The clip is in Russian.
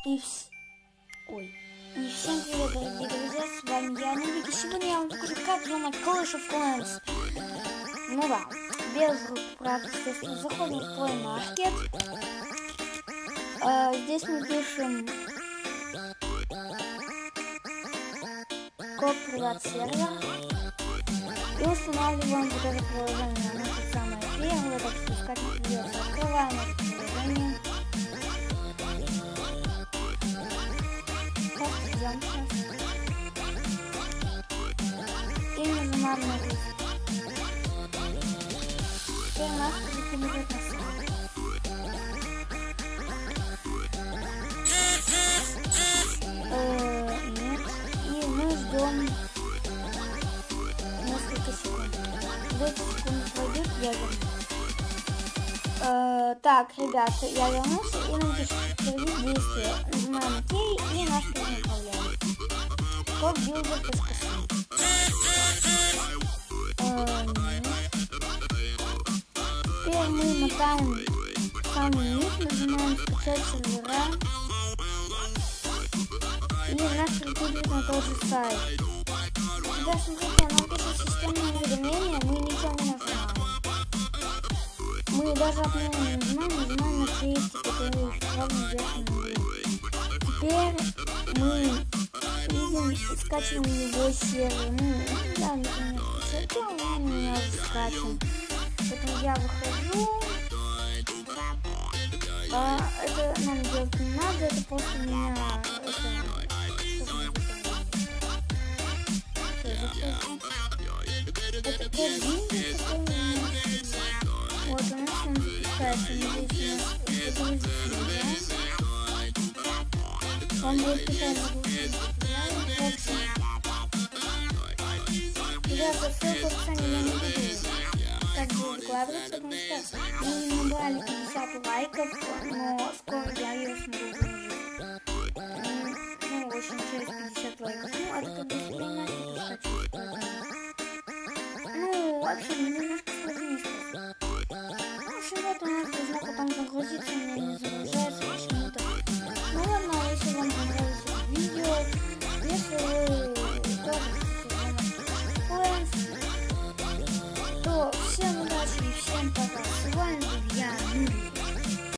Ой. И всем привет, дорогие друзья, с вами я, Нубик, и сегодня я вам покажу, как взломать Clash of Clans. Ну да, без рук, правда, естественно, заходим в Play Market. Здесь мы пишем код приват сервер и устанавливаем вот это приложение. Оно то самое первое, так что искать не придется. Открываем это приложение. Ждем сейчас. И нажимаем на это. Теперь нас перекидывает на сайт. Нет. И мы ждем несколько секунд. 2 секунды пройдет, я вернусь. Так, ребята, я вернулся и нам пишет подтвердить действие. Нажимаем ОК и наш перенаправляет. Код builder.com. Теперь мы мотаем самый низ, нажимаем скачать сервера. И нас перекидывает на тот же сайт. Ребята, смотрите, нам пишет системное уведомление, мы ничего не нажимаем. Мы даже окно не нажимаем на крестик, который в правом верхнем углу. Теперь мы видим, скачиваем его сервер. Да, например, скачал, он меня уже скачан. Поэтому я выхожу. Это нам делать не надо, это просто меня... Это код Windows, который у нас... Вот, у нас он запускается, надеюсь, у нас загрузится, да? Он будет писать загрузиться. Ребята, ссылку в описании я не буду также выкладывать, потому что мы не набрали 50 лайков, но скоро я ее смогу выложить. Ну, в общем, через 50 лайков. Ну, а это будет принимать, ну, вообще, немножко сложнее. В общем, вот у нас должно потом загрузиться, у меня не загружается.